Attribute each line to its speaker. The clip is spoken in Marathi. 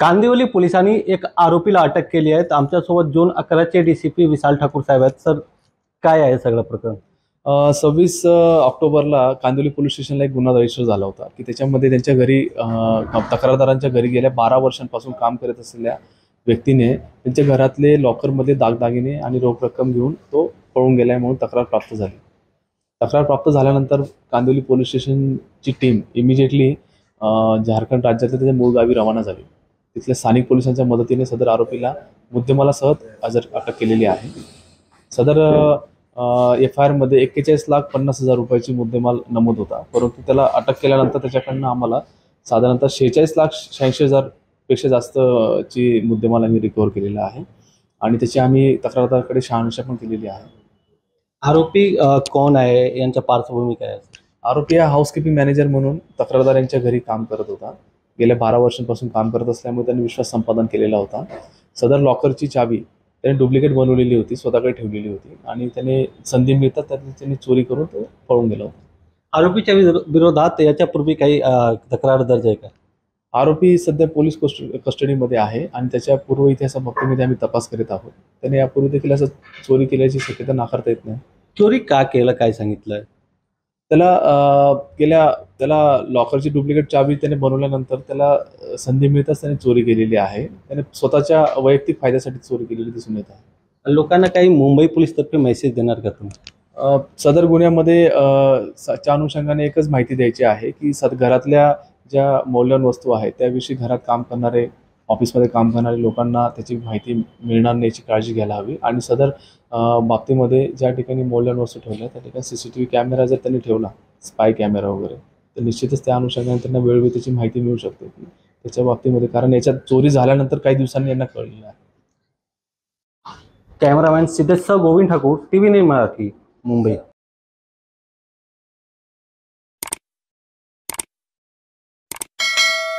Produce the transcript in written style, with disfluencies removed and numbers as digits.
Speaker 1: कांदिवली पोलिसांनी एक आरोपीला अटक केली आहे। आमच्यासोबत झोन 11 चे डीसीपी विशाल ठाकूर साहेब आहेत। सर, काय आहे सगळं प्रकरण?
Speaker 2: 26 ऑक्टोबरला कांदिवली पोलीस स्टेशनला एक गुन्हा रजिस्टर झाला होता की त्याच्यामध्ये त्यांच्या घरी तक्रारदारांच्या घरी गेल्या 12 वर्षांपासून काम करत असलेल्या व्यक्तीने त्यांच्या घरातले लॉकरमध्ये दागदागिने आणि रोख रक्कम घेऊन तो पळून गेलाय म्हणून तक्रार प्राप्त झाली। तक्रार प्राप्त झाल्यानंतर Kandivali police स्टेशनची team immediately Jharkhand राज्यातल्या त्याच्या मूळ गावी रवाना झाली। तिथल्या स्थानिक पोलिसांच्या मदतीने सदर आरोपीला मुद्देमालासह अटक केलेली आहे। सदर FIR मध्ये 41,50,000 रुपयाची मुद्देमाल नमूद होता, परंतु त्याला अटक केल्यानंतर त्याच्याकडनं आम्हाला साधारणतः 46,86,000 पेक्षा जास्तची मुद्देमाल आम्ही रिकव्हर केलेला आहे आणि त्याची आम्ही तक्रारदाराकडे शहानिशा पण केलेली आहे।
Speaker 1: आरोपी कोण आहे, यांच्या पार्श्वभूमी काय आहे?
Speaker 2: आरोपी हा हाऊसकीपिंग मॅनेजर म्हणून तक्रारदार यांच्या घरी काम करत होता। गेल्या 12 वर्षांपासून काम करत असल्यामुळे त्यांनी विश्वास संपादन केलेला होता। सदर लॉकरची चावी त्याने डुप्लिकेट बनवलेली होती, स्वतःकडे ठेवलेली होती आणि त्याने संधी मिळतात त्यांनी चोरी करून तो पळून गेला होता।
Speaker 1: आरोपीच्या विरोधात याच्यापूर्वी काही तक्रार दर्ज आहे का?
Speaker 2: आरोपी सध्या पोलीस कस्टडीमध्ये आहे आणि त्याच्या पूर्व इतिहासाबाबतीमध्ये आम्ही तपास करीत आहोत। त्याने यापूर्वी देखील असं चोरी केल्याची शक्यता नाकारता येत नाही।
Speaker 1: चोरी का केलं, काय सांगितलं?
Speaker 2: त्याला लॉकरची डुप्लिकेट चावी त्याने बनवल्यानंतर त्याला संधी मिळताच त्याने चोरी केलेली आहे। त्याने स्वतःच्या वैयक्तिक फायद्यासाठी चोरी केलेली दिसून येत आहे।
Speaker 1: लोकांना काही मुंबई पोलीस तर्फे मेसेज देणार का तुम्ही?
Speaker 2: सदर गुन्ह्यामध्ये च्या अनुषंगाने एकच माहिती द्यायची आहे की घरातल्या ज्या मौल्यवान वस्तू आहेत त्याविषयी घरात काम करणारे, ऑफिसमध्ये काम करणारे लोकांना त्याची माहिती मिळणार नाही याची काळजी घ्यायला हवी आणि सदर बाबतीमध्ये ज्या ठिकाणी मौल्यवान वस्तू ठेवल्या त्या ठिकाणी CCTV कॅमेरा जर त्यांनी ठेवला, स्पाय कॅमेरा वगैरे, तर निश्चितच त्या अनुषंगाने त्यांना वेळोवेळी त्याची माहिती मिळू शकते की त्याच्या बाबतीमध्ये, कारण याच्यात चोरी झाल्यानंतर काही दिवसांनी यांना कळलेलं आहे।
Speaker 1: Cameraman Siddhesh Govind Thakur, TV9 Marathi, Mumbai.